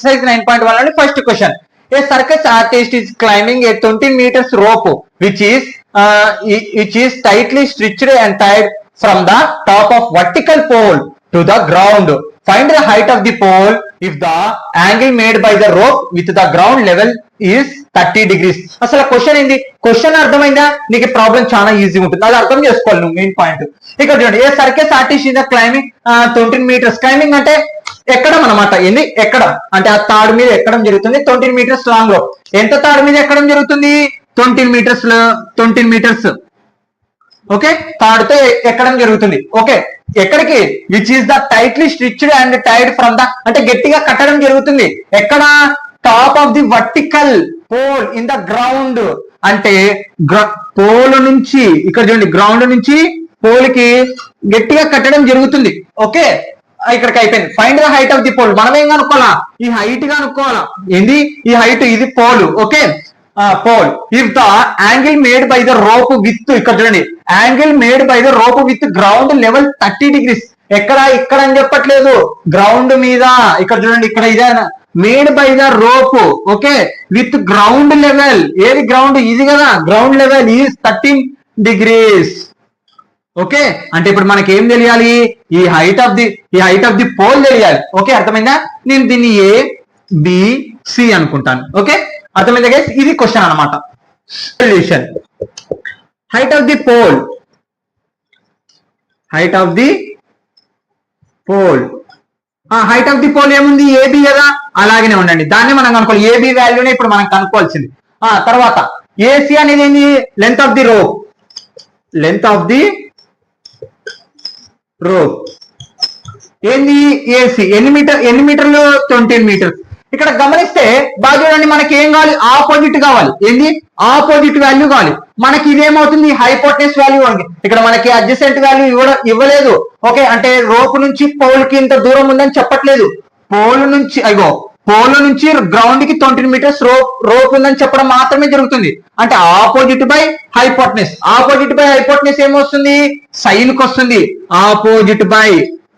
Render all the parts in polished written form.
exercise 9.1 and first question. A circus artist is climbing a 20 meters rope which is tightly stitched and tied from the top of vertical pole to the ground. Find the height of the pole if the angle made by the rope with the ground level is 30 degrees. అసలు question ఏంది? Question అర్థమైందా? నీకు problem చాలా ఈజీగా ఉంటుంది, అది అర్థం చేసుకోవాలి నువ్వు. మెయిన్ పాయింట్ ఇక్కడ చూడండి. A circus artist in the climbing 20 meters. Climbing అంటే ఎక్కడం అనమాట. ఏంది ఎక్కడం అంటే ఆ తాడు మీద ఎక్కడం జరుగుతుంది 20 meters లాంగ్ లో. ఎంత తాడు మీద ఎక్కడం జరుగుతుంది? 20 meters. ఓకే, తాడుతో ఎక్కడం జరుగుతుంది. ఓకే, ఎక్కడికి? Which is the tightly stitched and tied from the అంటే గట్టిగా కట్టడం జరుగుతుంది. ఎక్కడ? Top of the vertical pole in the ground. అంటే పోల్ నుంచి ఇక్కడ చూడండి, గ్రౌండ్ నుంచి పోల్ కి గట్టిగా కట్టడం జరుగుతుంది. ఓకే, ఇక్కడికి అయిపోయింది. Find the height of the pole. మనం ఏం కనుక్కోవాలా? ఈ హైట్ కనుక్కోవాలా. ఏంది ఈ హైట్? ఇది pole. Okay, pole. If the angle made by the rope with ఇక్కడ చూడండి, angle made by the rope with ground level 30 degrees. ఎక్కడ? ఇక్కడ అని చెప్పట్లేదు, గ్రౌండ్ మీద. ఇక్కడ చూడండి, ఇక్కడ ఇదే made by the rope. Okay, with ground level. ఏది గ్రౌండ్? ఇది కదా, ground level is 13 degrees. Okay, అంటే ఇప్పుడు మనకి ఏం తెలియాలి? ఈ హైట్ ఆఫ్ ది పోల్ తెలియాలి. ఓకే, అర్థమైందా? నేను దీన్ని ABC అనుకుంటాను. ఓకే, అర్థమైందా గైస్? ఇది క్వశ్చన్ అన్నమాట. Solution. Height of the pole height of the pole ఏముంది? ఏబి కదా, అలాగనే ఉండండి. దాన్ని మనం కనుక్కోవాలి. ఏబి వాల్యూనే ఇప్పుడు మనం కనుక్కోవాల్సింది. తర్వాత ఏసీ అనేది ఏంది? Length of the rope. ఏంది? ఏసీ ఎన్ని మీటర్లు? 20 meters. ఇక్కడ గమనిస్తే బాగా చూడండి, మనకి ఏం కావాలి? ఆపోజిట్ కావాలి. ఏంది? ఆపోజిట్ వాల్యూ కావాలి. మనకి ఇదేమవుతుంది? Hypotenuse value. ఇక్కడ మనకి అడ్జసెంట్ వాల్యూ ఇవ్వలేదు. ఓకే, అంటే రోప్ నుంచి పోల్ కి ఇంత దూరం ఉందని చెప్పట్లేదు. పోల్ నుంచి గ్రౌండ్ కి 20 meters రోప్ ఉందని చెప్పడం మాత్రమే జరుగుతుంది. అంటే ఆపోజిట్ బై హైపోటెనస్ ఏమొస్తుంది? సైన్ కి వస్తుంది. Opposite by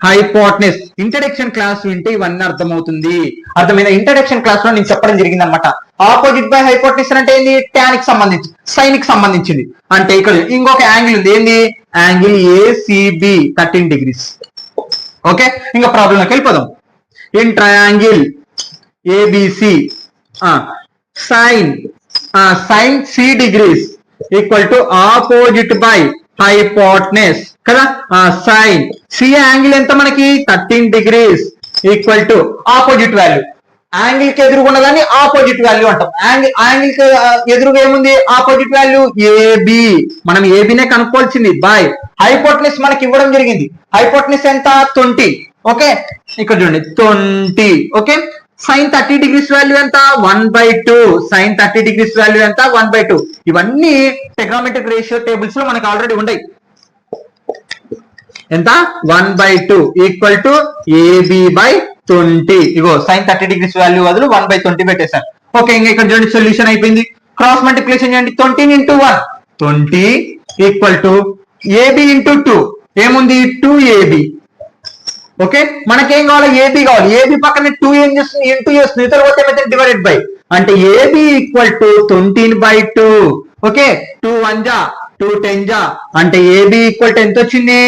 hypotenuse. Introduction class వింటే ఇవన్నీ అర్థమవుతుంది. అర్థమైన ఇంట్రడక్షన్ క్లాస్ లో నేను చెప్పడం జరిగింది అనమాట. ఆపోజిట్ బై హైపోటెనస్ అంటే ఏంది? టాన్ కి సంబంధించి, సైన్ కి సంబంధించింది. అంటే ఇక్కడ ఇంకొక యాంగిల్ ఉంది. ఏంది? Angle ACB 13 degrees. ఓకే, ఇంకా ప్రాబ్లం లోకి వెళ్ళిపోదాం. In triangle ABC sine 60 degrees equal to opposite by hypotenuse కదా. సైన్ సి యాంగిల్ ఎంత మనకి? 13 degrees equal to opposite value. Angle కి ఎదురుగున్న దాన్ని ఆపోజిట్ వాల్యూ అంటాం. యాంగిల్ కి ఎదురుగా ఏముంది? Opposite value AB. మనం ఏబినే కనుక్కోవాల్సింది. బై హైపోటెనస్ మనకి ఇవ్వడం జరిగింది. హైపోటెనస్ ఎంత? 20. ఓకే, ఇక్కడ చూడండి 20. ఓకే, సైన్ 30 degrees వాల్యూ ఎంత? 1/2. సైన్ 30 degrees వాల్యూ ఎంత? 1/2. ఇవన్నీ ట్రిగ్నోమెట్రిక్ రేషియో టేబుల్స్ లో మనకి ఆల్రెడీ ఉన్నాయి. ఎంత? 1/2 ఈక్వల్ టు ఏబి బై 20. ఇగో సైన్ 30 degrees వాల్యూ బదులు 1/20 పెట్టేశారు. ఓకే, ఇంకా ఇక్కడ చూడండి సొల్యూషన్ అయిపోయింది. క్రాస్ మల్టిప్లికేషన్ చేయండి. 20 into 1 20 equal to AB into 2 ఏముంది? 2ab. ఓకే, మనకేం కావాలి? ఏబి కావాలి. ఏబి పక్కన 2 ఏం చేస్తుంది? ఇంటూ చేస్తుంది. ఇతర పోతే ఏమైతే? Divided by. అంటే ఏబి ఈక్వల్ టు 20/2. ఓకే, 2 1 జా 2 10 జా అంటే ఏబి ఈక్వల్ టు ఎంత వచ్చింది?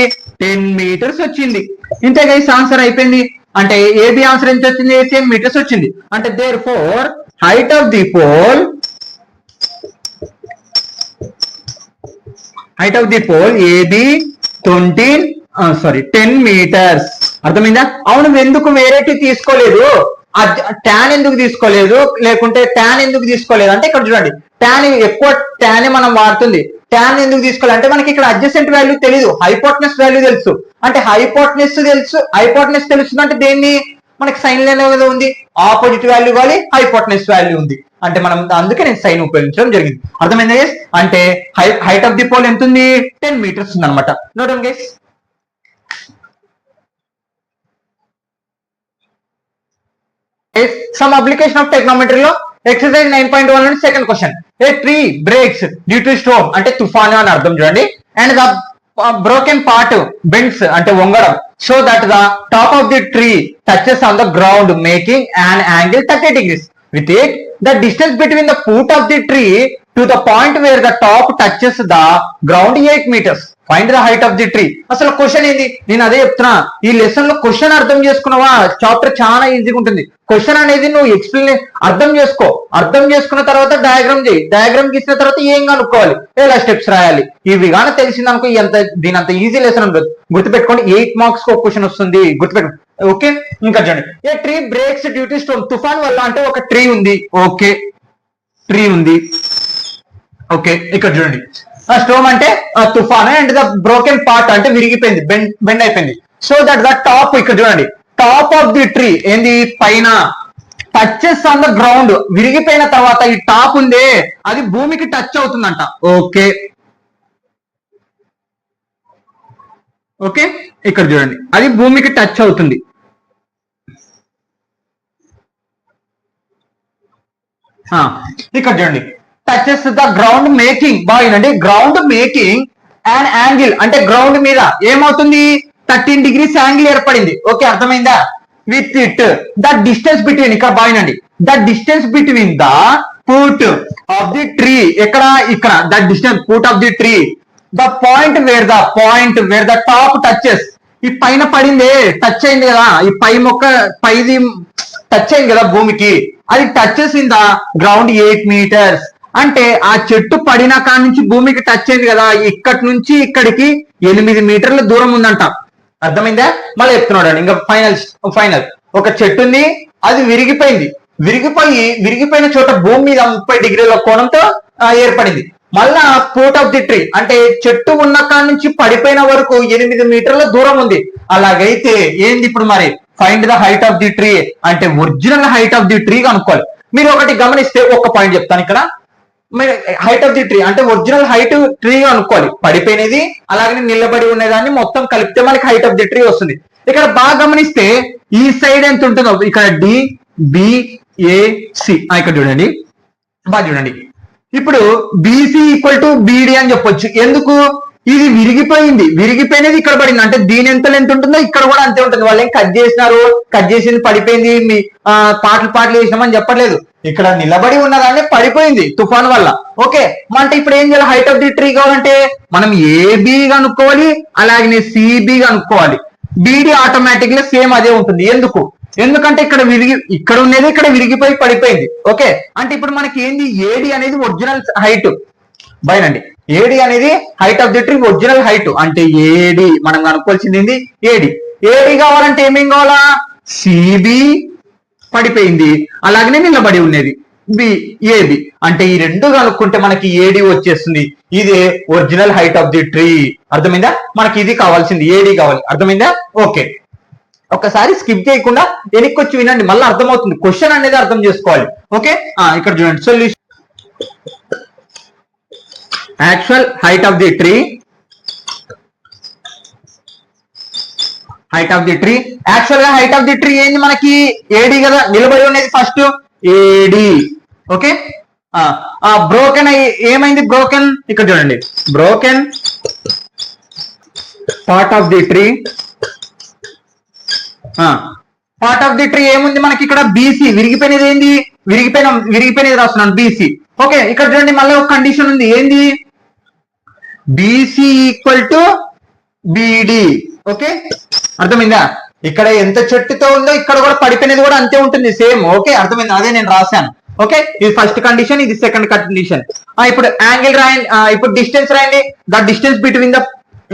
10 meters వచ్చింది. ఇంతే గైస్, ఆన్సర్ అయిపోయింది. అంటే ఏబి ఆన్సర్ ఎంత వచ్చింది? 10 meters వచ్చింది. అంటే therefore height of the pole AB 10 meters. అర్థమైందా? అవును, ఎందుకు వేరేటి తీసుకోలేదు? ట్యాన్ ఎందుకు తీసుకోలేదు? లేకుంటే ట్యాన్ ఎందుకు తీసుకోలేదు అంటే ఇక్కడ చూడండి, ట్యాన్ ఎక్కువ ట్యాన్ మనం వాడుతుంది. ట్యాన్ ఎందుకు తీసుకోవాలి అంటే మనకి ఇక్కడ అడ్జసెంట్ వాల్యూ తెలియదు, హైపోటెనస్ వాల్యూ తెలుసు. అంటే హైపోటెనస్ తెలుస్తుంది అంటే దేన్ని? మనకి సైన్ అనేది ఉంది, ఆపోజిట్ వాల్యూ కావాలి, హైపోటెనస్ వాల్యూ ఉంది. అంటే మనం అందుకే నేను సైన్ ఉపయోగించడం జరిగింది. అర్థమైందా గైస్? అంటే హైట్ ఆఫ్ ది పోల్ ఎంత ఉంది? 10 meters ఉంది అనమాట. Note guys. Some application of trigonometry లో exercise 9.1 లోని second question. A tree breaks due to storm అంటే తుఫాను అని అర్థం చూడండి. And the broken part bends అంటే వంగడం, so that the top of the tree touches on the ground making an angle 30 degrees. With it, the distance between the foot of the tree to the point where the top touches the ground 8 meters. Find the height of the tree. అసలు question ఏంది, నేను అదే చెప్తున్నా, ఈ lesson లో question అర్థం చేసుకున్నావా chapter చాలా ఈజీగా ఉంటుంది. క్వశ్చన్ అనేది నువ్వు ఎక్స్ప్లెయిన్ అర్థం చేసుకో, అర్థం చేసుకున్న తర్వాత డయాగ్రామ్ చేయి, డయాగ్రామ్ గీసిన తర్వాత ఏం కనుక్కోవాలి, ఎలా స్టెప్స్ రాయాలి, ఇవి కానీ తెలిసిందనుకో దీని అంత ఈజీ లెసన్ ఉండదు. గుర్తుపెట్టుకోండి, 8 మార్క్స్ కు ఒక క్వశ్చన్ వస్తుంది, గుర్తుపెట్టుకోండి. ఓకే, ఇంకా చూడండి, a tree breaks due to storm. తుఫాన్ వల్ల అంటే ఒక ట్రీ ఉంది, ఓకే ట్రీ ఉంది, ఓకే ఇక్కడ చూడండి స్టోమ్ అంటే తుఫాన్ అండ్ ద బ్రోకెన్ పార్ట్ అంటే విరిగిపోయింది, బెండ్ అయిపోయింది. సో దట్ ద టాప్, ఇక్కడ చూడండి టాప్ ఆఫ్ ది ట్రీ ఏంది పైన, టచెస్ ఆన్ ద గ్రౌండ్, విరిగిపోయిన తర్వాత ఈ టాప్ ఉందే అది భూమికి టచ్ అవుతుందంట. ఓకే ఓకే ఇక్కడ చూడండి అది భూమికి టచ్ అవుతుంది. ఇక్కడ చూడండి టచెస్ ద గ్రౌండ్ మేకింగ్, బాగా వినండి, గ్రౌండ్ మేకింగ్ అండ్ యాంగిల్ అంటే గ్రౌండ్ మీద ఏమవుతుంది 13 degrees యాంగిల్ ఏర్పడింది. ఓకే అర్థమైందా? With it the distance between, ఇక్కడ బాగా వినండి, the distance between the foot of the tree, ఎక్కడ ఇక్కడ the distance foot of the tree, the point where the top touches, ఈ పైన పడిందే టచ్ అయింది కదా, ఈ పైది టచ్ అయింది కదా భూమికి, అది touches in the ground 8 meters. అంటే ఆ చెట్టు పడిన కాడి నుంచి భూమికి టచ్ అయింది కదా, ఇక్కడి నుంచి ఇక్కడికి 8 మీటర్ల దూరం ఉందంట. అర్థమైందా? మళ్ళీ చెప్తున్నాడు ఇంకా ఫైనల్ ఒక చెట్టు ఉంది, అది విరిగిపోయిన చోట భూమి మీద 30 degrees కోణంతో ఏర్పడింది. మళ్ళా ఫుట్ ఆఫ్ ది ట్రీ అంటే చెట్టు ఉన్న కాడి నుంచి పడిపోయిన వరకు 8 మీటర్ల దూరం ఉంది. అలాగైతే ఏంది ఇప్పుడు మరి find the height of the tree అంటే original height of the tree కనుక్కోవాలి. మీరు ఒకటి గమనిస్తే ఒక పాయింట్ చెప్తాను, ఇక్కడ హైట్ ఆఫ్ ది ట్రీ అంటే ఒరిజినల్ హైట్ ట్రీ అనుకోవాలి, పడిపోయినది అలాగే నిలబడి ఉన్నదాన్ని మొత్తం కలిపితే మనకి హైట్ ఆఫ్ ది ట్రీ వస్తుంది. ఇక్కడ బాగా గమనిస్తే ఈ సైడ్ ఎంత ఉంటుందో, ఇక్కడ DBAC ఇక్కడ చూడండి, బాగా చూడండి, ఇప్పుడు BC ఈక్వల్ టు BD అని చెప్పొచ్చు. ఎందుకు? ఇది విరిగిపోయినది ఇక్కడ పడింది అంటే దీని ఎంత లెంత్ ఉంటుందో ఇక్కడ కూడా అంతే ఉంటుంది. వాళ్ళు ఏం కట్ చేసినారు, కట్ చేసింది పడిపోయింది, మీ పాటలు వేసినామని చెప్పట్లేదు, ఇక్కడ నిలబడి ఉన్నదాన్ని పడిపోయింది తుఫాన్ వల్ల. ఓకే అంటే ఇప్పుడు ఏం చేయాలి, హైట్ ఆఫ్ ది ట్రీ కావాలంటే మనం AB కనుక్కోవాలి, అలాగే CB కనుక్కోవాలి. BD ఆటోమేటిక్ గా సేమ్ అదే ఉంటుంది. ఎందుకంటే ఇక్కడ ఉన్నది ఇక్కడ విరిగిపోయి పడిపోయింది. ఓకే అంటే ఇప్పుడు మనకి ఏంది AD అనేది ఒరిజినల్ హైట్, బయనండి AD అనేది height of the tree original height అంటే AD మనం కనుక్కోవాల్సింది AD కావాలంటే ఏమేం కావాలా, CB పడిపోయింది అలాగనే నిలబడి ఉన్నది AB అంటే ఈ రెండు కనుక్కుంటే మనకి AD వచ్చేస్తుంది. ఇదే original height of the tree. అర్థమైందా? మనకి ఇది కావాల్సింది AD కావాలి. అర్థమైందా? ఓకే ఒకసారి స్కిప్ చేయకుండా వెనక్కి వచ్చి వినండి, మళ్ళీ అర్థమవుతుంది. క్వశ్చన్ అనేది అర్థం చేసుకోవాలి. ఓకే ఇక్కడ చూడండి, solution actual height of the tree, actual గా హైట్ ఆఫ్ ది ట్రీ ఏంది మనకి AD కదా, నిలబడి ఉన్నది ఫస్ట్ AD. ఓకే బ్రోకెన్ ఏమైంది, ఇక్కడ చూడండి broken part of the tree, ఏముంది మనకి ఇక్కడ BC, విరిగిపోయినది ఏంది, విరిగిపోయినది రాస్తున్నాను BC. ఓకే ఇక్కడ చూడండి మళ్ళీ ఒక కండిషన్ ఉంది, ఏంది BC equal to BD. Okay అర్థమైందా? ఇక్కడ ఎంత చెట్టుతో ఉందో ఇక్కడ కూడా పడిపోయినది కూడా అంతే ఉంటుంది, సేమ్. ఓకే అర్థమైంది, అదే నేను రాశాను. ఓకే ఇది ఫస్ట్ కండిషన్, ఇది సెకండ్ కండిషన్. ఇప్పుడు యాంగిల్ రాయండి, ఇప్పుడు డిస్టెన్స్ రాయండి, ద డిస్టెన్స్ బిట్వీన్ ద,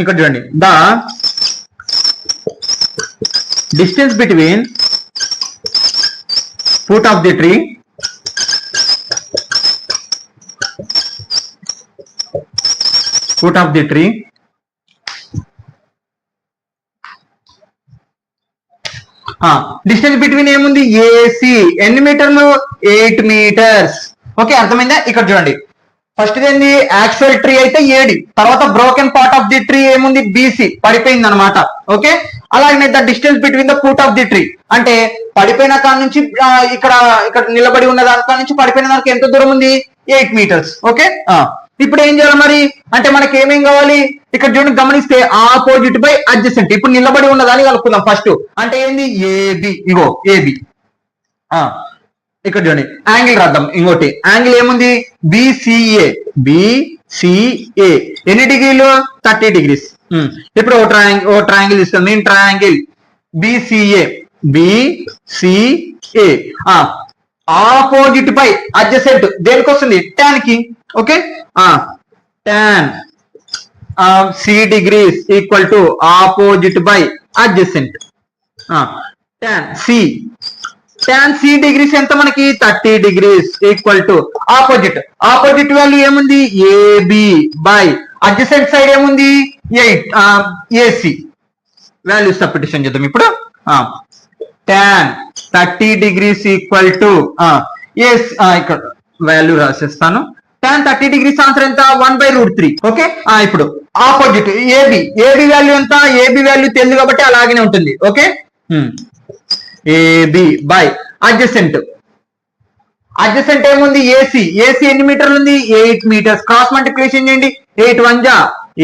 ఇక్కడ చూడండి the distance between foot of the tree distance between ఏముంది AC, ఎన్ని మీటర్లు 8 meters. ఓకే అర్థమైందా? ఇక్కడ చూడండి ఫస్ట్ ఏంది యాక్చువల్ ట్రీ అయితే AD, తర్వాత broken part of the tree ఏముంది BC, పడిపోయింది అనమాట. ఓకే అలాగే the distance between the foot of the tree అంటే పడిపోయిన కాడ నుంచి ఇక్కడ నిలబడి ఉన్న దాని నుంచి పడిపోయిన దానికి ఎంత దూరం ఉంది 8 meters. ఓకే ఇప్పుడు ఏం చేయాలి మరి అంటే మనకి ఏమేం కావాలి ఇక్కడ చూడండి గమనిస్తే ఆపోజిట్ బై అడ్జసెంట్. ఇప్పుడు నిలబడి ఉన్నదాన్ని కలుపుకుందాం ఫస్ట్. అంటే ఏంది ఏబి, ఇగో ఏబి. ఇక్కడ చూడండి యాంగిల్ రాద్దాం. ఇంకోటి యాంగిల్ ఏముంది బిసిఏ. బిసిఏ ఎన్ని డిగ్రీలు 30 degrees. ఇప్పుడు ఓ ట్రయాంగిల్ ఇస్తాను నేను. Triangle BCA. BCA opposite by adjacent దేనికి వస్తుంది tan కి. Okay tan C degrees equal to opposite by adjacent. tan C degrees ఎంత మనకి 30 degrees equal to opposite value ఏముంది ఏబి బై అడ్జసెంట్ సైడ్ ఏముంది 8 AC. వాల్యూ సబ్స్టిట్యూషన్ చేద్దాం ఇప్పుడు. tan 30 degrees equal to ఇక్కడ వాల్యూ రాసేస్తాను. tan 30 degrees ఆన్సర్ ఎంత 1/√3. Okay ఇప్పుడు opposite AB value ఎంత ఏబి వాల్యూ తెలుసు కాబట్టి అలాగనే ఉంటుంది. ఓకే ఏబి బై అడ్జసెంట్ ఏముంది ఏసీ ఎన్ని మీటర్లు ఉంది 8 meters. క్రాస్ మల్టిప్లికేషన్ చేయండి 8 1 జా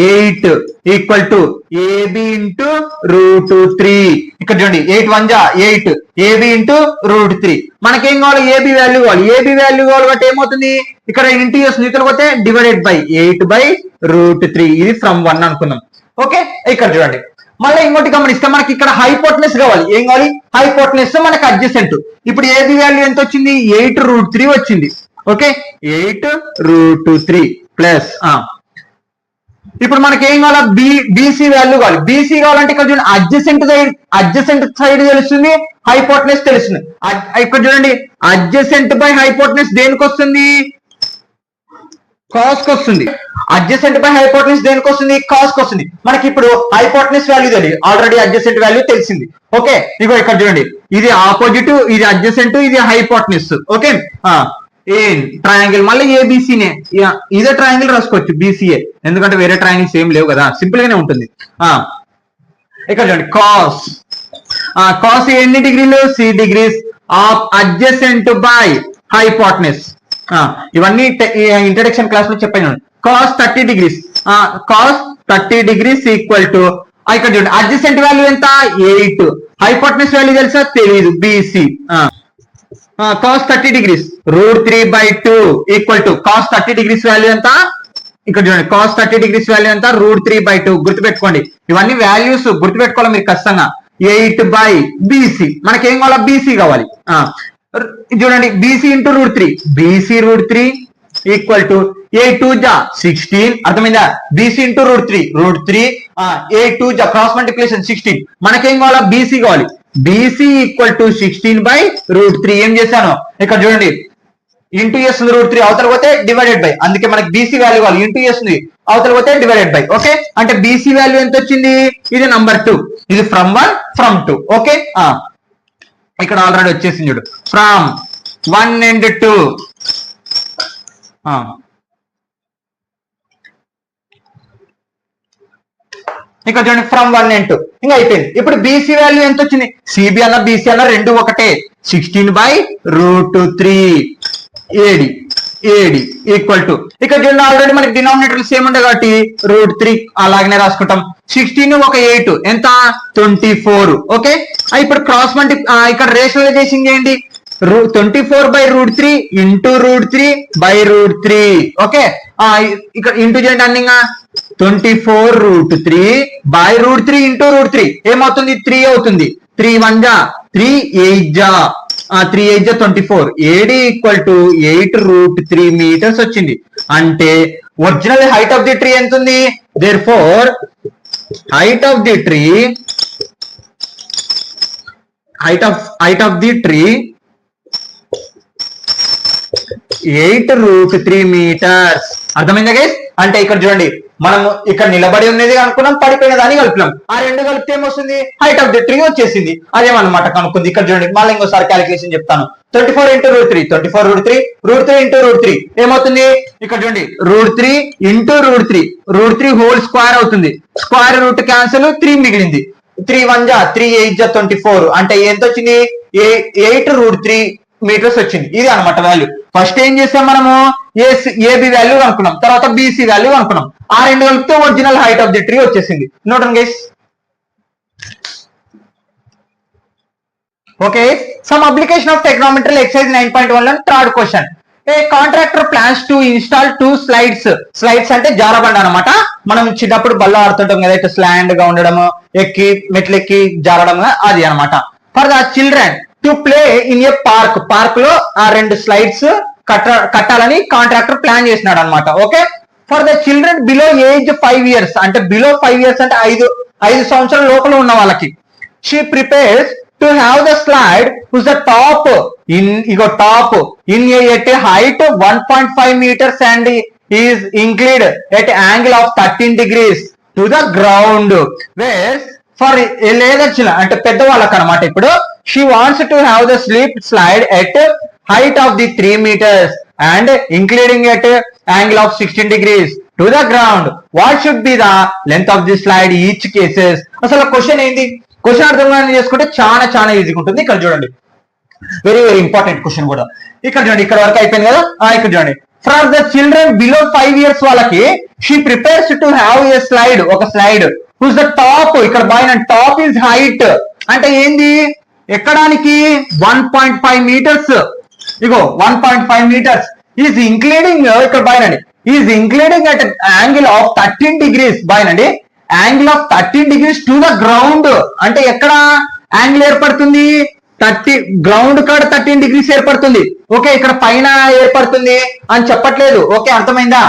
8 ఈక్వల్ టు ఏబి ఇంటూ √3. ఇక్కడ చూడండి 8 1 జా 8 ఏబి ఇంటూ √3. మనకేం కావాలి ఏబి వాల్యూ కావాలి కాబట్టి ఏమవుతుంది ఇక్కడ ఇంటూ చేస్తుంది ఇక్కడ పోతే డివైడెడ్ బై 8/√3. ఇది ఫ్రమ్ 1 అనుకుందాం. ఓకే ఇక్కడ చూడండి మళ్ళీ ఇంకోటి గమనిస్తే మనకి ఇక్కడ హైపోటెనస్ కావాలి. ఏం కావాలి హైపోటెనస్ మనకి అడ్జసెంట్. ఇప్పుడు ఏబి వాల్యూ ఎంత వచ్చింది 8√3 వచ్చింది. ఓకే 8√3 ప్లస్ ఇప్పుడు మనకి ఏం కావాలి బీసీ వాల్యూ కావాలి. బీసీ కావాలంటే ఇక్కడ చూడండి అడ్జసెంట్ సైడ్ తెలుస్తుంది, హైపోటెనస్ తెలుస్తుంది. ఇక్కడ చూడండి అడ్జసెంట్ బై హైపోటెనస్ దేనికి వస్తుంది కాస్ కి వస్తుంది. అడ్జసెంట్ బై హైపోటెనస్ దేనికి వస్తుంది కాస్ కి వస్తుంది. మనకి ఇప్పుడు హైపోటెనస్ వాల్యూ తెలియదు, ఆల్రెడీ అడ్జసెంట్ వాల్యూ తెలిసింది. ఓకే ఇగో ఇక్కడ చూడండి ఇది ఆపోజిట్, ఇది అడ్జసెంట్, ఇది హైపోటెనస్. ఓకే ట్రయాంగిల్ మళ్ళీ ఏబిసినే ఇదే ట్రయాంగిల్ రాసుకోవచ్చు బీసీఏ, ఎందుకంటే వేరే ట్రయాంగిల్స్ ఏం లేవు కదా, సింపుల్ గానే ఉంటుంది. ఇక్కడ చూడండి కాస్ ఎన్ని డిగ్రీలు C degrees of adjacent by hypotenuse. ఇవన్నీ ఇంట్రడక్షన్ క్లాస్ లో చెప్పాను. కాస్ 30 degrees ఈక్వల్ టు ఇక్కడ చూడండి అడ్జసెంట్ వాల్యూ ఎంత 8, హైపోటెనస్ వాల్యూ తెలుసా తెలియదు BC. Cos 30 degrees √3/2 equal to cos 30 degrees value ఎంత ఇక్కడ చూడండి కాస్ 30 degrees వాల్యూ ఎంత √3/2. గుర్తుపెట్టుకోండి ఇవన్నీ వాల్యూస్ గుర్తుపెట్టుకోవాలి మీరు ఖచ్చితంగా. 8/BC మనకేం కావాలి బీసీ కావాలి. చూడండి BC into √3 BC√3 equal to 8 2 జా 16. అర్థమైందా బీసీ ఇంటూ √3 8 2 జా క్రాస్ మల్టిప్లికేషన్ 16. మనకేం కావాలా బీసీ కావాలి. BC equal to 16/√3. ఏం చేశాను ఇక్కడ చూడండి ఇంటూ చేస్తుంది √3 అవతల పోతే డివైడెడ్ బై, అందుకే మనకి బీసీ వాల్యూ కావాలి. ఇంటూ చేస్తుంది అవతల పోతే డివైడెడ్ బై. ఓకే అంటే బీసీ వాల్యూ ఎంత వచ్చింది ఇది నంబర్ 2, ఇది ఫ్రమ్ 1 ఫ్రమ్ 2. ఓకే ఇక్కడ ఆల్రెడీ వచ్చేసింది చూడు ఫ్రమ్ 1 and 2. ఇక్కడ చూడండి ఫ్రమ్ 1 and 2 ఇంకా అయిపోయింది. ఇప్పుడు బీసీ వాల్యూ ఎంత వచ్చింది సిబి అన్న బీసీ అన్న రెండు ఒకటే 16/√3 ఏడి ఈక్వల్ టు ఇక్కడ చూడండి ఆల్రెడీ మనకి డినామినేటర్ సేమ్ ఉండే కాబట్టి √3 అలాగనే రాసుకుంటాం. 16 ఒక 8 ఎంత 24. ఓకే ఇప్పుడు క్రాస్ మల్టి ఇక్కడ రేషనలైజేషన్ చేయండి 24/√3 ఇంటూ √3/√3. ఓకే ఇక్కడ ఇంటూ చేయండి అన్నిగా 24√3/√3 ఇంటూ √3 ఏమవుతుంది 3 అవుతుంది. 3 1 జా 3 8 జా 3 8 జా 24. ఏడి ఈక్వల్ టు 8√3 meters వచ్చింది. అంటే original height of the tree ఎంత ఉంది therefore height of the tree 8√3 meters. అర్థమైందా గైస్ అంటే ఇక్కడ చూడండి మనం ఇక్కడ నిలబడి ఉన్నది అనుకున్నాం, పడిపోయిన దాన్ని కలిపినాం, ఆ రెండు కలిపితే ఏమొస్తుంది హైట్ ఆఫ్ ది ట్రీ వచ్చేసింది. అదేమన్నమాట కనుక్కుంది. ఇక్కడ చూడంండి మళ్ళీ ఇంకోసారి క్యాలిక్యులేషన్ చెప్తాను. 24 into √3 into √3 ఏమవుతుంది ఇక్కడ చూడండి √3 into √3 హోల్ స్క్వేర్ అవుతుంది. స్క్వేర్ రూట్ క్యాన్సిల్ 3 మిగిలింది. 3 1 జా 3 8 జా 24 అంటే ఎంత వచ్చింది 8√3 meters వచ్చింది. ఇది అనమాట వాల్యూ. ఫస్ట్ ఏం చేసాం మనము ఏబి వాల్యూ అనుకున్నాం, తర్వాత బీసీ వాల్యూ అనుకున్నాం. ఆ రెండు కలిపితే original height of the tree వచ్చేసింది. Note guys. Okay, some application of trigonometry exercise 9.1 లో third question. A contractor plans to install 2 slides. Slides అంటే జారబండ అనమాట. మనం చిన్నప్పుడు బల్ల ఆడుతుంటాం కదా, ఇట్లా స్లాండ్ గా ఉండడం, ఎక్కి మెట్లెక్కి జారడం, అది అనమాట. For the children to play in a park. Park లో ఆ 2 స్లైడ్స్ కట్టాలని కాంట్రాక్టర్ ప్లాన్ చేసినాడు అనమాట. Okay, for the children below age 5 years, అంటే బిలో 5 years అంటే 5 సంవత్సరాల లోపల ఉన్న వాళ్ళకి. She prepares to have the slide whose the top in at a height 1.5 meters and is inclined at angle of 13 degrees to the ground, where for లేదా అంటే పెద్దవాళ్ళకి అనమాట. ఇప్పుడు she wants to have the slide at height of the 3 meters and including at angle of 16 degrees to the ground. What should be the length of the slide each cases? అసలు question ఏంటి? Question అర్థం చేసుకుంటే చాలా ఈజీగా ఉంటుంది. ఇక్కడ చూడండి, very important question కూడా. ఇక్కడ చూడండి, ఇక్కడ వరకు అయిపోయింది కదా. ఇక్కడ చూడండి, for the children below 5 years వాళ్ళకి she prepares to have a slide, ఒక స్లైడ్ హూస్ ద టాప్, ఇక్కడ పైన టాప్ ఈజ్ హైట్ అంటే ఏంది, ఎక్కడానికి 1.5 meters. ఇగో 1.5 meters ఈజ్ ఇంక్లూడింగ్, ఇక్కడ పైన is including at angle of 13 degrees, పైనండి angle of 13 degrees to the ground. అంటే ఎక్కడ యాంగిల్ ఏర్పడుతుంది, గ్రౌండ్ కాడ 13 degrees ఏర్పడుతుంది. ఓకే, ఇక్కడ పైన ఏర్పడుతుంది అని చెప్పట్లేదు. ఓకే, అర్థమైందా?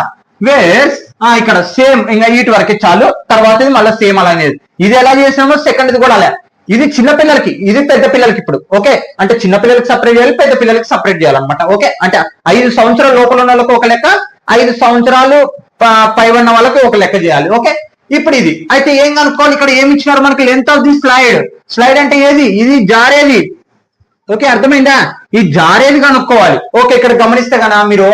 వేర్స్ ఇక్కడ సేమ్ ఇంకా వీటి వరకే చాలు, తర్వాత మళ్ళీ సేమ్ అలానేది. ఇది ఎలా చేసినామో సెకండ్ కూడా అలా. ఇది చిన్న పిల్లలకి, ఇది పెద్ద పిల్లలకి. ఇప్పుడు ఓకే, అంటే చిన్న పిల్లలకి సపరేట్ చేయాలి, పెద్ద పిల్లలకి సపరేట్ చేయాలన్నమాట. ఓకే, అంటే 5 సంవత్సరాల లోపల ఉన్న వాళ్ళకి ఒక లెక్క, 5 సంవత్సరాలు పై ఉన్న వాళ్ళకి ఒక లెక్క చేయాలి. ఓకే, ఇప్పుడు ఇది అయితే ఏం కనుక్కోవాలి, ఇక్కడ ఏమి ఇచ్చినారు మనకి, length of the slide. Slide అంటే ఏది, ఇది జారేది. ఓకే, అర్థమైందా? ఈ జారేది కనుక్కోవాలి. ఓకే, ఇక్కడ గమనిస్తే కదా మీరు,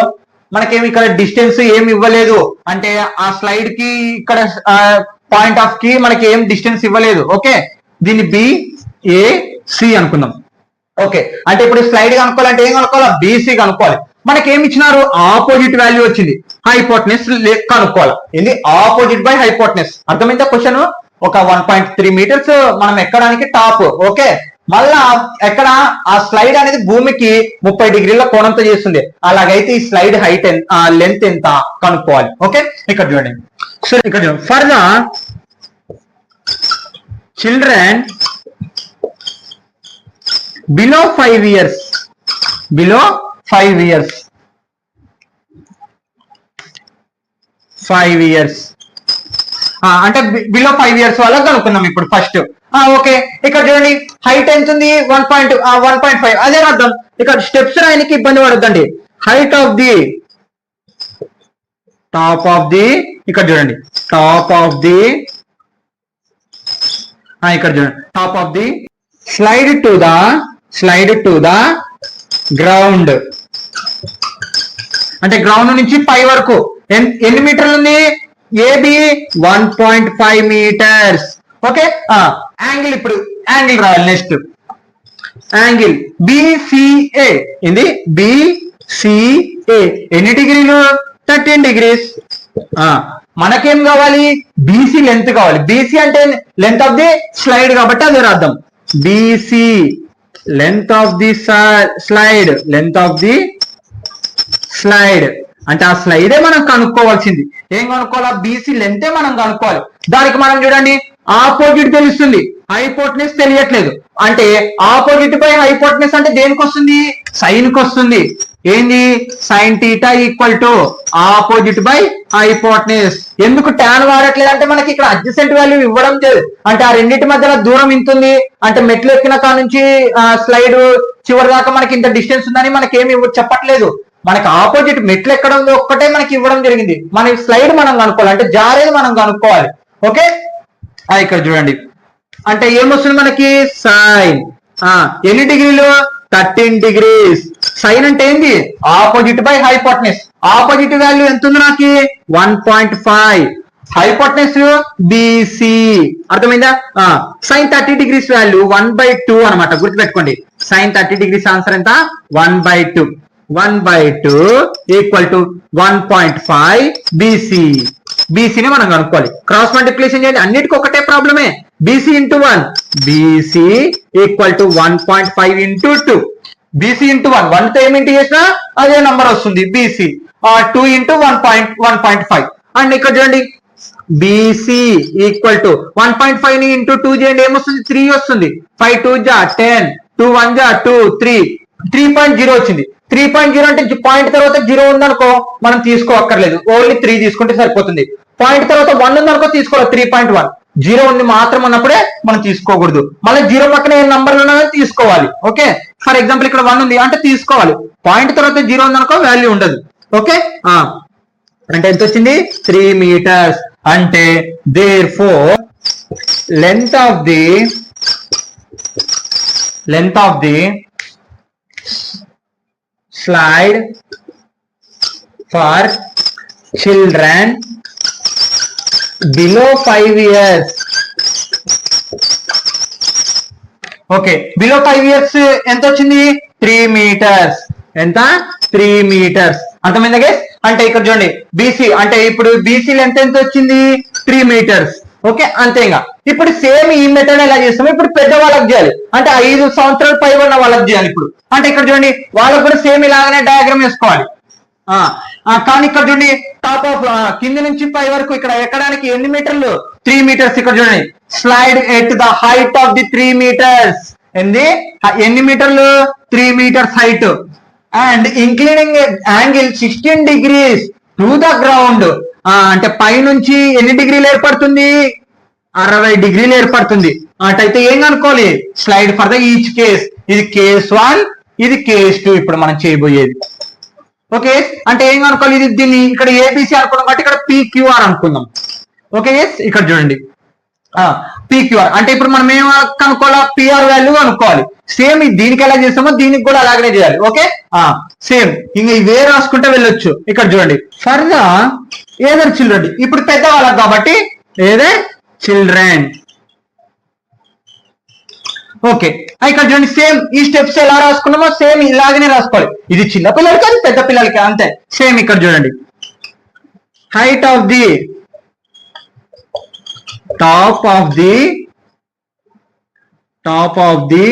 మనకేమి ఇక్కడ డిస్టెన్స్ ఏమి ఇవ్వలేదు, అంటే ఆ స్లైడ్ కి ఇక్కడ పాయింట్ ఆఫ్ కి మనకి ఏం డిస్టెన్స్ ఇవ్వలేదు. ఓకే, దీన్ని BAC అనుకుందాం. ఓకే, అంటే ఇప్పుడు స్లైడ్ కనుక్కోవాలంటే ఏం కనుక్కోవాలి, BC కనుక్కోవాలి. మనకి ఏమి ఇచ్చినారు, ఆపోజిట్ వాల్యూ వచ్చింది, హైపోటెనస్ కనుక్కోవాలి. ఏంది, ఆపోజిట్ బై హైపోటెనస్. అర్థమైందా క్వశ్చన్? ఒక 1.3 meters మనం ఎక్కడానికి టాప్. ఓకే, మళ్ళా ఎక్కడ ఆ స్లైడ్ అనేది భూమికి 30 degrees కోణంతో చేస్తుంది. అలాగైతే ఈ స్లైడ్ హైట్ లెంత్ ఎంత కనుక్కోవాలి. ఓకే, ఇక్కడ చూడండి. సో ఇక్కడ చూడండి, for the children below 5 years, below 5 years, 5 years అంటే బిలో 5 years వాళ్ళకి కనుక్కున్నాం ఇప్పుడు ఫస్ట్. ఓకే, ఇక్కడ చూడండి హైట్ ఎంత ఉంది, 1.5. అదే అర్థం, ఇక్కడ స్టెప్స్ రాయడానికి ఇబ్బంది పడద్దండి. Height of the top of the, ఇక్కడ చూడండి టాప్ ఆఫ్ ది, ఇక్కడ చూడండి top of the slide to the ground. అంటే గ్రౌండ్ నుంచి పై వరకు ఎన్ని మీటర్లు ఉంది, ఏబి 1.5 meters. ఓకే, యాంగిల్, ఇప్పుడు యాంగిల్ రాయాలి. Next angle BCA. ఏంది, BCA ఎన్ని డిగ్రీలు, 13 degrees. మనకేం కావాలి, BC లెంత్ కావాలి. BC అంటే లెంత్ ఆఫ్ ది స్లైడ్ కాబట్టి అదే రాద్దాం. BC length of the slide, length of the slide అంటే ఆ స్లైడే మనం కనుక్కోవాల్సింది. ఏం కనుక్కోవాలా, BC లెంతే మనం కనుక్కోవాలి. దానికి మనం చూడండి ఆపోజిట్ తెలుస్తుంది, హైపోటెనస్ తెలియట్లేదు. అంటే ఆపోజిట్ బై హైపోటెనస్ అంటే దేనికి వస్తుంది, సైన్ కి వస్తుంది. ఏంది, sine theta equal to opposite by hypotenuse. ఎందుకు టాన్ వాడట్లేదు అంటే మనకి ఇక్కడ అడ్జసెంట్ వాల్యూ ఇవ్వడం లేదు. అంటే ఆ రెండింటి మధ్యలో దూరం ఇంత ఉంది, అంటే మెట్లు ఎక్కిన కా నుంచి స్లైడ్ చివరి దాకా మనకి ఇంత డిస్టెన్స్ ఉందని మనకి ఏమి చెప్పట్లేదు. మనకి ఆపోజిట్ మెట్లు ఎక్కడం ఒక్కటే మనకి ఇవ్వడం జరిగింది. మన స్లైడ్ మనం కనుక్కోవాలి, అంటే జారేది మనం కనుక్కోవాలి. ఓకే, ఇక్కడ చూడండి, అంటే ఏమొస్తుంది మనకి, సైన్ ఎన్ని డిగ్రీలు, 13 degrees. సైన్ అంటే ఏంది, opposite by hypotenuse. Opposite value ఎంత ఉంది నాకు, 1.5. Hypotenuse BC. అర్థమైందా? సైన్ 30 degrees వాల్యూ 1/2 అనమాట. గుర్తుపెట్టుకోండి, సైన్ 30 degrees ఆన్సర్ ఎంత, 1/2. 1/2 ఈక్వల్ టు 1.5 బీసీ. బీసీని మనం కనుక్కోవాలి. క్రాస్ మల్టిప్లికేషన్ చేయండి, అన్నిటికీ ఒకటే ప్రాబ్లమే. BC into 1, BC equal to 1.5 into 2. BC into 1, 1 తో ఏమింటి చేసినా అదే నంబర్ వస్తుంది బీసీ. 2 ఇంటూ 1.5. అండ్ ఇక్కడ చూడండి బీసీ ఈక్వల్ టు 1.5 ని ఇంటూ 2 చేయండి, ఏమొస్తుంది 3 వస్తుంది. 5 2 జా 10, 2 1 జా 2, 3.0 వచ్చింది. 3.0 అంటే పాయింట్ తర్వాత 0 ఉందనుకో మనం తీసుకోక్కర్లేదు, ఓన్లీ 3 తీసుకుంటే సరిపోతుంది. పాయింట్ తర్వాత 1 ఉందనుకో తీసుకోవాలి 3.1. 0 ఉంది మాత్రం ఉన్నప్పుడే మనం తీసుకోకూడదు. మళ్ళీ 0 పక్కన ఏ నంబర్లు ఉన్నాయో తీసుకోవాలి. ఓకే, ఫర్ ఎగ్జాంపుల్ ఇక్కడ 1 ఉంది అంటే తీసుకోవాలి. పాయింట్ తర్వాత 0 ఉందనుకో వాల్యూ ఉండదు. ఓకే, అంటే ఎంత వచ్చింది 3 meters. అంటే therefore length of the slide for children below 5 years. Okay, below 5 years ఎంత వచ్చింది 3 meters. ఎంత 3 meters. అర్థమైందా గైస్? అంటే ఇక్కడ చూడండి బీసీ అంటే ఇప్పుడు బీసీ లెంత్ ఎంత వచ్చింది 3 meters. ఓకే, అంతేగా. ఇప్పుడు సేమ్ ఈ మెథడ్ ఎలా చేస్తాము, ఇప్పుడు పెద్ద వాళ్ళకి చేయాలి. అంటే 5 సంవత్సరాలు పై ఉన్న వాళ్ళకి చేయాలి. ఇప్పుడు అంటే ఇక్కడ చూడండి వాళ్ళకు కూడా సేమ్ ఇలాగనే డయాగ్రామ్ వేసుకోవాలి. కానీ ఇక్కడ చూడండి టాప్ ఆఫ్ కింద నుంచి పై వరకు ఇక్కడ ఎక్కడానికి ఎన్ని మీటర్లు 3 meters. ఇక్కడ చూడండి slide at the height of the 3 meters. ఎన్ని మీటర్లు 3 meters height. And including angle 16 degrees to the ground. అంటే పై నుంచి ఎన్ని డిగ్రీలు ఏర్పడుతుంది 60 degrees ఏర్పడుతుంది. అటైతే ఏం కనుక్కోవాలి slide for the each case. ఇది కేస్ 1, ఇది కేస్ 2 ఇప్పుడు మనం చేయబోయేది. ఓకే, అంటే ఏం కనుక్కోవాలి, ఇది దీన్ని ఇక్కడ ఏబిసి అనుకున్నాం కాబట్టి ఇక్కడ పిక్యూఆర్ అనుకుందాం. ఓకే, ఇక్కడ చూడండి పిక్యూఆర్ అంటే ఇప్పుడు మనం ఏం కనుక్కోవాలా పిఆర్ వాల్యూ కనుక్కోవాలి. సేమ్ దీనికి ఎలా చేస్తామో దీనికి కూడా అలాగనే చేయాలి. ఓకే, సేమ్ ఇంకా ఇవే రాసుకుంటే వెళ్ళొచ్చు. ఇక్కడ చూడండి ఫర్ ద ఏదర్ చిల్డ్రన్, ఇప్పుడు పెద్దవాళ్ళకి కాబట్టి ఏదే చిల్డ్రన్. ఓకే, ఇక్కడ చూడండి సేమ్ ఈ స్టెప్స్ ఎలా రాసుకున్నామో సేమ్ ఇలాగనే రాసుకోవాలి. ఇది చిన్న పిల్లలకి అది పెద్ద పిల్లలకి అంతే సేమ్. ఇక్కడ చూడండి height of the top of the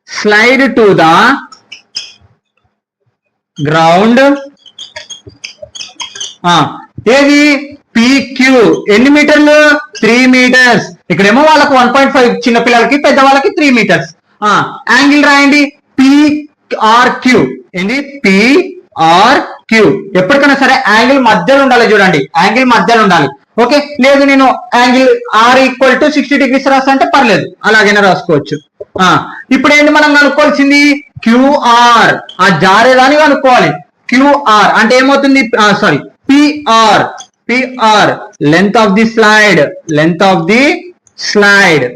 slide to the ground. ఏది PQ ఎన్ని మీటర్లు 3 meters. ఇక్కడేమో వాళ్ళకు 1.5 చిన్న పిల్లలకి పెద్ద వాళ్ళకి 3 meters. యాంగిల్ రాయండి PRQ. ఏంది PRQ. ఎప్పటికైనా సరే యాంగిల్ మధ్యలో ఉండాలి. చూడండి యాంగిల్ మధ్యలో ఉండాలి. ఓకే, లేదు నేను angle R equal to 60 degrees రాస్తా అంటే పర్లేదు, అలాగైనా రాసుకోవచ్చు. ఇప్పుడు ఏంటి మనం కనుక్కోవాల్సింది క్యూఆర్. ఆ జారేదాన్ని కనుక్కోవాలి. క్యూఆర్ అంటే ఏమవుతుంది sorry PR length of the slide.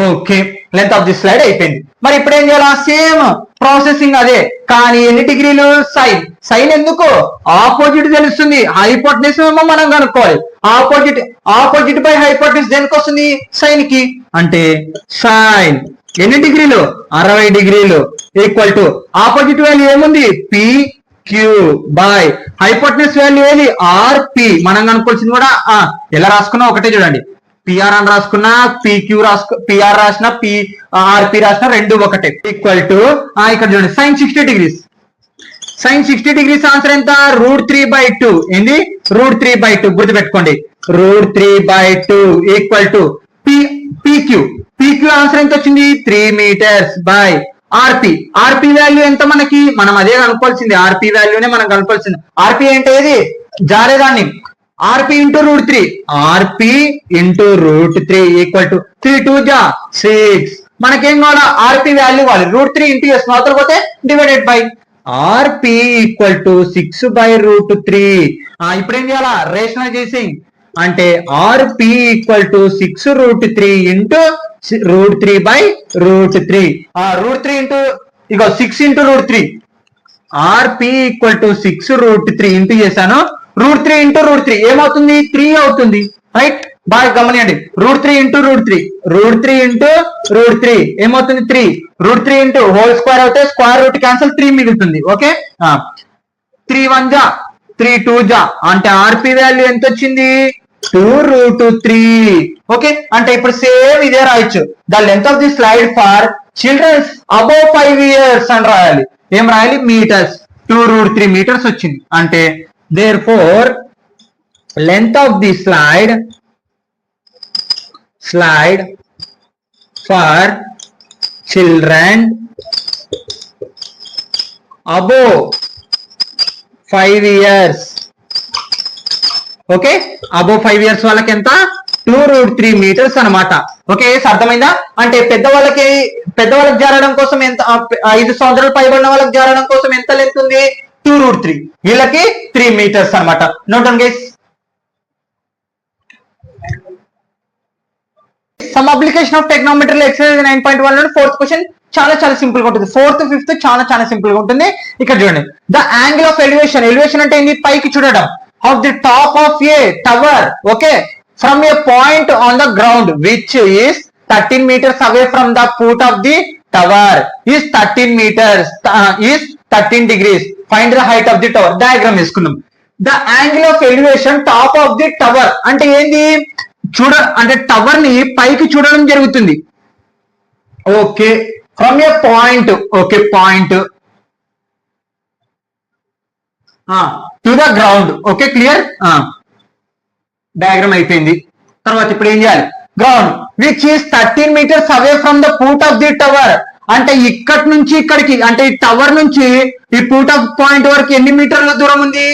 Okay, length of the slide అయిపోయింది. మరి ఇప్పుడు ఏం చేయాలి సేమ్ ప్రాసెసింగ్ అదే, కానీ ఎన్ని డిగ్రీలు సైన్ ఎందుకు ఆపోజిట్ తెలుస్తుంది. హైపోటెన్యూస్ ఏమో మనం కనుక్కోవాలి. ఆపోజిట్ బై హైపోటెన్యూస్ దేనికి వస్తుంది సైన్ కి. అంటే సైన్ ఎన్ని డిగ్రీలు 60 degrees equal to opposite value ఏముంది PQ బై హైపోటెన్యూస్ వాల్యూ ఏది RP. మనం కనుక్కోవాల్సింది కూడా ఎలా రాసుకున్నా ఒకటే. చూడండి పిఆర్ అని రాసుకున్నా పిఆర్ రాసిన పిఆర్పి రాసిన రెండు ఒకటే. ఈక్వల్ టు ఇక్కడ చూడండి sine 60 degrees. Sine 60 degrees answer ఎంత √3/2. ఏంది √3/2 గుర్తుపెట్టుకోండి. √3/2 ఈక్వల్ టు PQ ఆన్సర్ ఎంత వచ్చింది 3 meters బై ఆర్పి వాల్యూ ఎంత మనం అదే కనుక్కోవాల్సింది. ఆర్పి వాల్యూనే మనం కనుక్కోవాల్సింది. ఆర్పి అంటే ఏది జారేదాన్ని RP into √3. RP into √3 equal to 3 2 జా 6. మనకేం కావాలా RP వాల్యూ కావాలి. √3 ఇంటూ ఎస్ మాత్రం పోతే divided by RP equal to 6/√3. ఇప్పుడు ఏం చేయాలా రేషనలైజేషన్ అంటే RP equal to 6√3 into √3/√3. √3 into ego 6 into √3. RP equal to 6√3 into చేశాను √3 ఇంటూ √3 ఏమవుతుంది 3 అవుతుంది రైట్. బాగా గమనియండి. √3 ఇంటూ √3 ఏమవుతుంది 3. √3 ఇంటూ హోల్ స్క్వేర్ అయితే స్క్వేర్ రూట్ క్యాన్సల్ 3 మిగులుతుంది. ఓకే 3 1 జా 3 2 జా అంటే ఆర్పి వాల్యూ ఎంత వచ్చింది 2√3. ఓకే అంటే ఇప్పుడు సేమ్ ఇదే రాయొచ్చు. The length of the slide for childrens above 5 years అని రాయాలి. ఏం రాయాలి మీటర్స్ 2√3 meters వచ్చింది. అంటే therefore length of the slide for children above 5 years. Okay above 5 years వాళ్ళకి ఎంత 2√3 meters అన్నమాట. ఓకే అర్థమైందా? అంటే పెద్దవాళ్ళకి జారడం కోసం ఎంత 5 సంవత్సరాలు పైబడిన వాళ్ళకి జారడం కోసం ఎంత లెంత్ ఉంది 2√3, వీళ్ళకి 3 meters అన్నమాట. Note down guys. Some application of టెక్నోమెట్రీ exercise 9.1 లో ఫోర్త్ క్వశ్చన్ చాలా సింపుల్ గా ఉంటుంది. 4th 5th చాలా సింపుల్ గా ఉంటుంది. ఇక్కడ చూడండి. ద యాంగిల్ ఆఫ్ ఎలివేషన్ అంటే ఏంటి పైకి చూడడం of the top of A tower okay from a point on the ground which is 13 meters away from the foot of the tower is 13 meters is 13 degrees. Find the height of the tower. Diagram వేసుకుందాం. The angle of elevation top of the tower అంటే ఏంది అంటే tower ని పైకి చూడడం జరుగుతుంది. Okay from a point point to the ground. Okay clear. Diagram అయిపోయింది. తర్వాత ఇప్పుడు ఏం చేయాలి ground which is 13 meters away from the foot of the tower అంటే ఇక్కడి నుంచి ఇక్కడికి అంటే ఈ టవర్ నుంచి ఈ ఫూట్ ఆఫ్ పాయింట్ వరకు ఎన్ని మీటర్ల దూరం ఉంది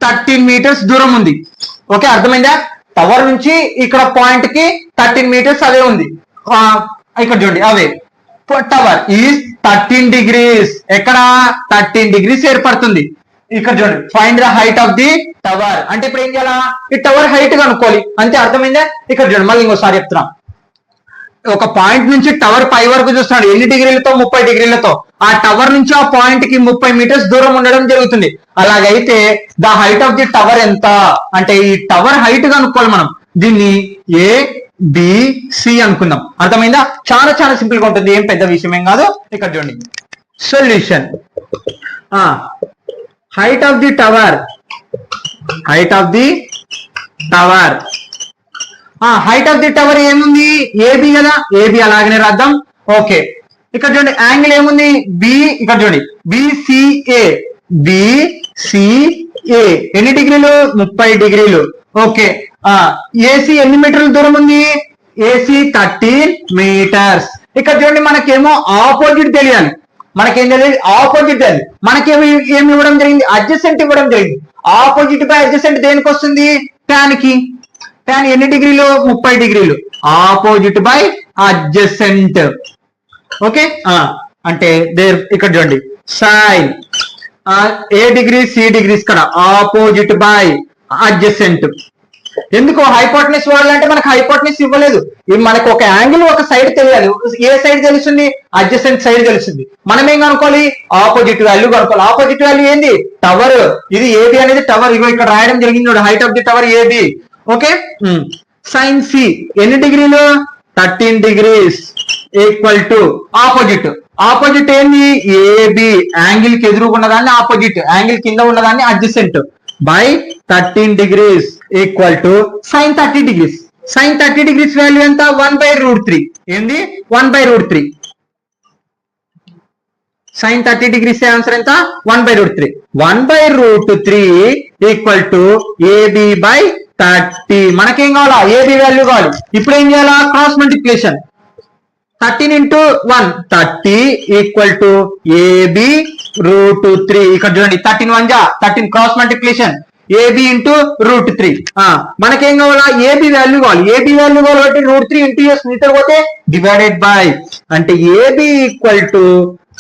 13 meters దూరం ఉంది. ఓకే అర్థమైందా? టవర్ నుంచి ఇక్కడ పాయింట్ కి 13 meters అవే ఉంది. ఇక్కడ చూడండి అవే టవర్ ఈజ్ 13 degrees. ఎక్కడ 13 degrees ఏర్పడుతుంది. ఇక్కడ చూడండి find the height of the tower అంటే ఇప్పుడు ఏం చేయాలా ఈ టవర్ హైట్ కనుక్కోవాలి అంతే. అర్థమైందా? ఇక్కడ చూడండి మళ్ళీ ఇంకోసారి చెప్తున్నా. ఒక పాయింట్ నుంచి టవర్ పై వరకు చూస్తున్నాడు ఎన్ని డిగ్రీలతో 30 degrees. ఆ టవర్ నుంచి ఆ పాయింట్ కి 30 meters దూరం ఉండడం జరుగుతుంది. అలాగైతే the height of the tower ఎంత అంటే ఈ టవర్ హైట్ కనుక్కోవాలి మనం. దీన్ని ABC అనుకుందాం. అర్థమైందా? చాలా సింపుల్ గా ఉంటుంది. ఏం పెద్ద విషయం ఏం కాదు. ఇక్కడ చూడండి solution. Height of the tower height of the tower ఏముంది ఏబి కదా. ఏబి అలాగనే రాద్దాం. ఓకే ఇక్కడ చూడండి యాంగిల్ ఏముంది బి. ఇక్కడ చూడండి బిసిఏ ఎన్ని డిగ్రీలు 30 degrees. ఓకే ఏసీ ఎన్ని మీటర్ల దూరం ఉంది ఏసీ 13 meters. ఇక్కడ చూడండి మనకేమో ఆపోజిట్ తెలియాలి. మనకేం తెలియదు ఆపోజిట్ తెలియదు. మనకేమి ఏమి ఇవ్వడం జరిగింది అడ్జసెంట్ ఇవ్వడం జరిగింది. ఆపోజిట్ బై అడ్జసెంట్ దేనికి వస్తుంది ట్యాన్ కి. ట్యాన్ ఎన్ని డిగ్రీలు 30 degrees. Opposite by adjacent. Okay అంటే ఇక్కడ చూడండి సైన్ ఏ డిగ్రీ సి డిగ్రీస్ కదా ఆపోజిట్ బై అడ్జసెంట్. ఎందుకు హైపోటెనస్ వాడాలంటే మనకు హైపోటెనస్ ఇవ్వలేదు. మనకు ఒక యాంగిల్ ఒక సైడ్ తెలియాలి. ఏ సైడ్ తెలుస్తుంది అడ్జసెంట్ సైడ్ తెలుస్తుంది. మనం ఏం కనుక్కోవాలి ఆపోజిట్ వాల్యూ కనుక్కోవాలి. ఆపోజిట్ వాల్యూ ఏంది టవర్. ఇది ఏబి అనేది టవర్. ఇగో ఇక్కడ రాయడం జరిగింది height of the tower AB. Okay sine C ఎన్ని డిగ్రీలు 13 degrees ఈక్వల్ టు ఆపోజిట్ ఏంది ఏబి యాంగిల్ కి ఎదురుగా ఉన్నదాన్ని ఆపోజిట్, యాంగిల్ కింద ఉన్నదాన్ని adjacent by 13 degrees equal to sine 30 degrees. Sine 30 degrees value ఎంత 1/√3. ఏంది 1/√3. సైన్ 30 degrees ఆన్సర్ ఎంత 1/√3. 1/√3 ఈక్వల్ టు ఏబి బై 30. మనకేం కావాలా ఏబి వాల్యూ కావాలి. ఇప్పుడు ఏం చేయాలా cross multiplication 13 into 1 30 equal to AB √3. ఇక్కడ చూడండి 13 1 జా 13 క్రాస్ మల్టిప్లికేషన్ ఏబి ఇంటూ √3. మనకేం కావాలా ఏబి వాల్యూ కావాలి. ఏబి వాల్యూ కావాలి కాబట్టి √3 ఇంటూ ఎస్ మీటర్ పోతే డివైడెడ్ బై అంటే ఏబి ఈక్వల్ టు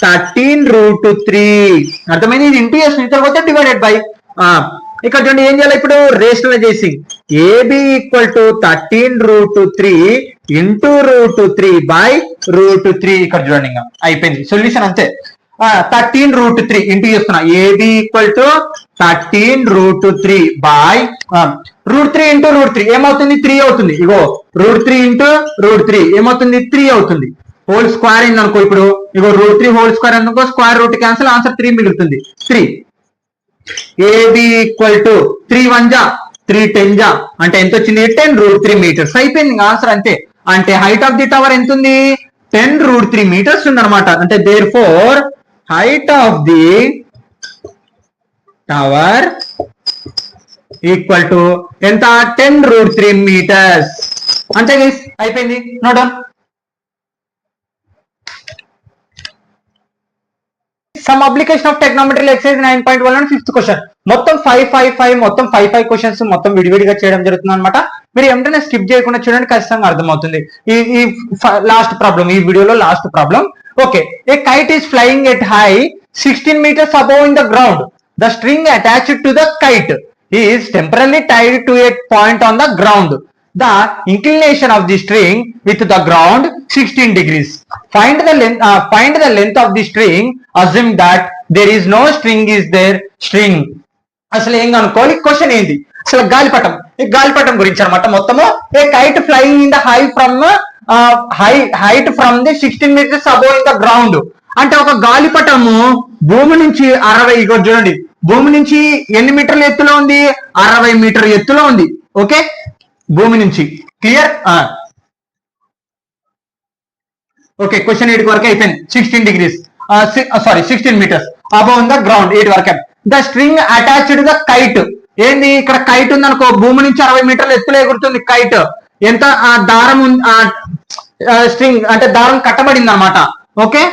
13√3. అర్థమైంది. ఇది ఇంటూ ఎస్ మీటర్ పోతే డివైడెడ్ బై. ఇక్కడ చూడండి ఏం చేయాలి ఇప్పుడు rationalisation AB equal to 13√3 into √3 by √3. ఇక్కడ చూడండి ఇంకా అయిపోయింది సొల్యూషన్ అంతే. 13√3 ఇంటూ చేస్తున్నా AB equal to 13√3 by √3 into √3 ఏమవుతుంది 3 అవుతుంది. ఇగో √3 ఇంటూ √3 ఏమవుతుంది 3 అవుతుంది. హోల్ స్క్వేర్ అయింది అనుకో. ఇప్పుడు ఇగో √3 హోల్ స్క్వేర్ అనుకో, స్క్వేర్ రూట్ క్యాన్సిల్, ఆన్సర్ 3 మిగులుతుంది. 3 ఏబి ఈక్వల్ టు 3 1 జా 3 10 జా అంటే ఎంత వచ్చింది 10√3 మీటర్స్. అయిపోయింది ఆన్సర్ అంతే. అంటే హైట్ ఆఫ్ ది టవర్ ఎంత ఉంది 10√3 మీటర్స్ ఉంది అనమాట. అంటే therefore height of the tower equal to ఎంత 10√3 మీటర్స్. అంతే గైస్, అయిపోయింది. Note down. Some application of trigonometry exercise 9.1 and 5th question. మొత్తం 5 మొత్తం 5 క్వశ్చన్స్ మొత్తం విడివిడిగా చేయడం జరుగుతుంది అనమాట. మీరు ఏమిటనే స్కిప్ చేయకుండా చూడండి, ఖచ్చితంగా అర్థమవుతుంది. ఈ లాస్ట్ ప్రాబ్లం, ఈ వీడియోలో last problem. Okay, A kite is flying at high 16 meters above in the ground. The string attached to the kite is temporarily tied to a point on the ground. The inclination of the string with the ground 16 degrees. Find the length of the string. Assume that there is no string is there. String. అసలు ఏం అనుకోవాలి, question ఏంటి, అసలు గాలిపటం. ఈ గాలిపటం గురించి అనమాట మొత్తము. A kite flying in the height from the 16 meters above in the ground. అంటే ఒక గాలిపటము భూమి నుంచి 60, ఇక్కడ చూడండి, భూమి నుంచి ఎన్ని మీటర్ల ఎత్తులో ఉంది 60 మీటర్ ఎత్తులో ఉంది. ఓకే, భూమి నుంచి. క్లియర్? ఓకే, క్వశ్చన్ 8 వరకు అయిపోయింది. 16 degrees 16 meters above in the ground, 8 వరకు. The string attached the kite. ఏంది, ఇక్కడ కైట్ ఉంది అనుకో, భూమి నుంచి 60 మీటర్ల ఎత్తులో ఎగురుతుంది కైట్. ఎంత దారం స్ట్రింగ్ అంటే దారం కట్టబడింది అనమాట. ఓకే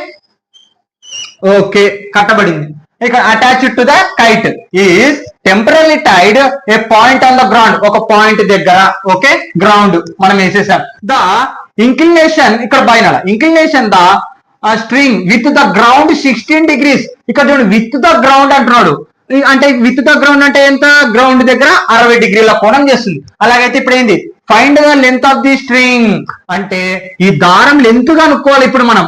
ఓకే, కట్టబడింది. ఇక్కడ attached to the kite is temporary tied a point on the ground. ఒక పాయింట్ దగ్గర. ఓకే, గ్రౌండ్ మనం వేసేసాం. ద ఇంక్లినేషన్, ఇక్కడ బైనాల inclination the string with the ground 16 degrees. ఇక్కడ చూడండి, విత్ ద గ్రౌండ్ అంటున్నాడు. అంటే విత్ ద గ్రౌండ్ అంటే ఎంత, గ్రౌండ్ దగ్గర 60 degrees కోణం చేస్తుంది. అలాగైతే ఇప్పుడు ఏంది, find the length of the string అంటే ఈ దారం లెంత్ గా అనుకోవాలి ఇప్పుడు మనం.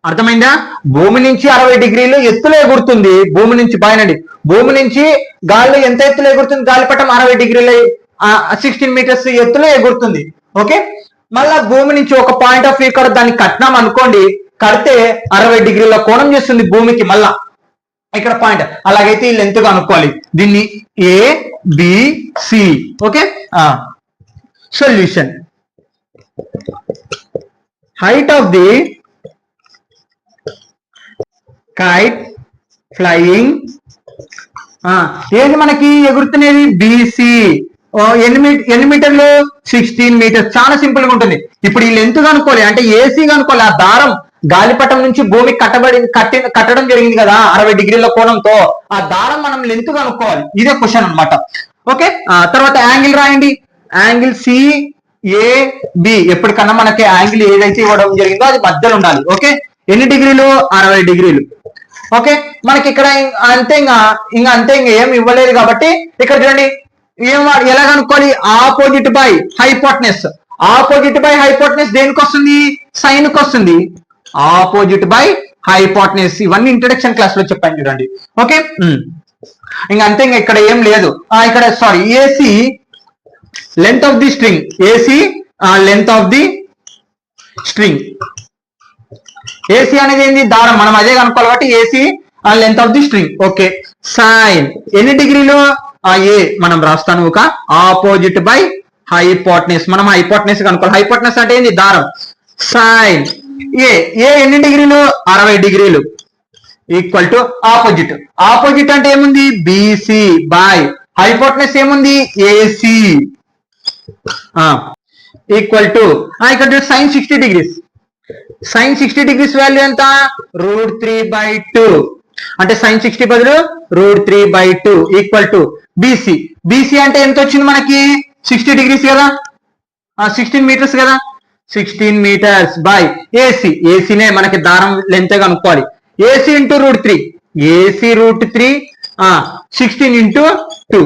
అర్థమైందా? భూమి నుంచి 60 degrees ఎత్తులో ఎగురుతుంది. భూమి నుంచి బాయనండి, భూమి నుంచి గాల్లో ఎంత ఎత్తులో ఎగురుతుంది గాలిపటం 60 degrees 16 meters ఎత్తులో ఎగురుతుంది. ఓకే, మళ్ళా భూమి నుంచి ఒక పాయింట్ ఆఫ్ వ్యూ ఇక్కడ దాన్ని కట్టినాం అనుకోండి, కడితే 60 degrees కోణం చేస్తుంది భూమికి. మళ్ళా ఇక్కడ పాయింట్. అలాగైతే ఈ లెంత్ గా అనుకోవాలి దీన్ని ABC. Okay, solution. Height of the kite flying ఏది మనకి ఎగురుతున్నది BC. ఎన్ని మీటర్లు 16 meters. చాలా సింపుల్ గా ఉంటుంది. ఇప్పుడు ఈ లెంత్ కనుక్కోవాలి అంటే AC కనుక్కోవాలి. ఆ దారం గాలిపటం నుంచి భూమి కట్టడం జరిగింది కదా 60 degrees కోణంతో, ఆ దారం మనం లెంత్ కనుక్కోవాలి. ఇదే క్వశ్చన్ అనమాట. ఓకే, తర్వాత యాంగిల్ రాయండి. Angle CAB. ఎప్పటికన్నా మనకి యాంగిల్ ఏదైతే ఇవ్వడం జరిగిందో అది మధ్యలో ఉండాలి. ఓకే, ఎన్ని డిగ్రీలు 60 degrees. ఓకే, మనకి ఇక్కడ అంతే, ఇంకా అంతే, ఏం ఇవ్వలేదు కాబట్టి ఇక్కడ చూడండి ఎలా కనుక్కోవాలి, opposite by hypotenuse. Opposite by hypotenuse దేనికి వస్తుంది, సైన్ కి వస్తుంది. ఆపోజిట్ బై హైపోటెనస్ ఇవన్నీ ఇంట్రడక్షన్ క్లాస్ లో చెప్పాను చూడండి. ఓకే, ఇంకా అంతే, ఇంకా ఇక్కడ ఏం లేదు. ఇక్కడ sorry AC length of the string. AC length of the string. AC అనేది ఏంది, దారం. మనం అదే కనుక్కోవాలి కాబట్టి AC length of the string. Okay, sine ఎన్ని డిగ్రీలు A మనం రాస్తాను. ఒక ఆపోజిట్ బై హైపోటెనస్. మనం హైపోటెనస్ కనుక్కోవాలి. హైపోటెనస్ అంటే ఏంది, దారం. సైన్ A ఎన్ని డిగ్రీలు 60 degrees equal to opposite. Opposite అంటే ఏముంది BC బై హైపోటెనస్ ఏముంది AC ఈక్వల్ టు ఇక్కడ sine 60 degrees. Sine 60 degrees value ఎంత, √3/2. అంటే సైన్ 60 బదులు √3/2 ఈక్వల్ టు BC. BC అంటే ఎంత వచ్చింది మనకి 60 degrees కదా, 16 meters కదా, 16 meters బై AC. ఏసీనే మనకి దారం లెంత్ గా అనుకోవాలి. AC into √3. AC √3 16 into 2.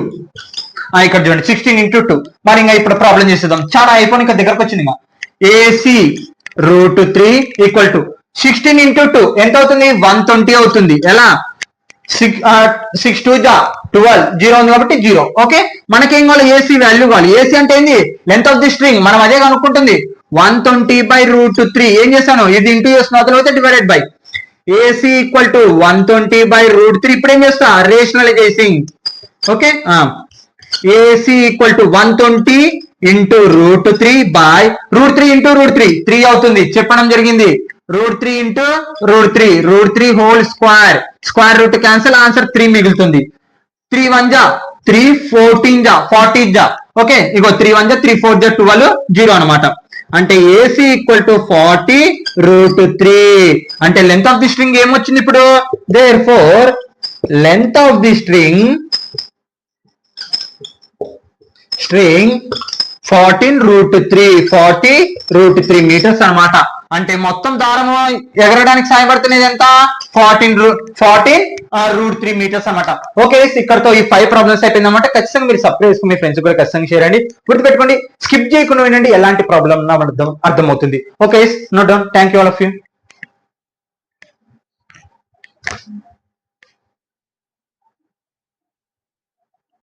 ఇక్కడ చూడండి 16 into 2. మరి ఇంకా ఇప్పుడు ప్రాబ్లం చేసేద్దాం. చాలా అయిపోయి ఇంకా దగ్గరకు వచ్చింది. ఇంకా AC √3 ఈక్వల్ టు 16 into 2 ఎంత అవుతుంది 120 అవుతుంది. ఎలా 6 2 జా 12 జీరో ఉంది కాబట్టి జీరో. ఓకే, మనకేం కావాలి? ఏసీ వాల్యూ కావాలి. ఏసీ అంటే ఏంది? Length of the string. మనం అదే కనుక్కుంటుంది. 120/√3 ఏం చేశాను? ఇది ఇంటూ చేస్తున్నా, తర్వాత divided by AC equal to 120/√3. ఇప్పుడు ఏం చేస్తా? Rationalising. Okay, AC equal to 120 into √3 by √3 into √3 3 అవుతుంది, చెప్పడం జరిగింది. √3 into √3 whole square, square root cancel, answer 3 మిగులుతుంది. 3 1 జా 3 14 జా 40 జా. ఓకే, ఇగో 3 1 జా 3 4 జా 12 జీరో అనమాట. అంటే ఏసీ ఈక్వల్ టు 40√3. అంటే లెంత్ ఆఫ్ ది స్ట్రింగ్ ఏమొచ్చింది ఇప్పుడు? Therefore length of the string 14√3 metres అన్నమాట. అంటే మొత్తం దారము ఎగరడానికి సహాయపడుతున్నది ఎంత? 14√3 మీటర్స్ అన్నమాట. ఓకే, ఇక్కడతో ఈ 5 ప్రాబ్లమ్స్ అయిపోయింది అన్నమాట. ఖచ్చితంగా మీరు సబ్స్క్రైబ్ చేసుకుని మీ ఫ్రెండ్స్ కూడా ఖచ్చితంగా షేర్ అండి. గుర్తుపెట్టుకోండి, స్కిప్ చేయకుండా వినండి, ఎలాంటి ప్రాబ్లం అర్థమవుతుంది. Okay, note down. Thank you all of you.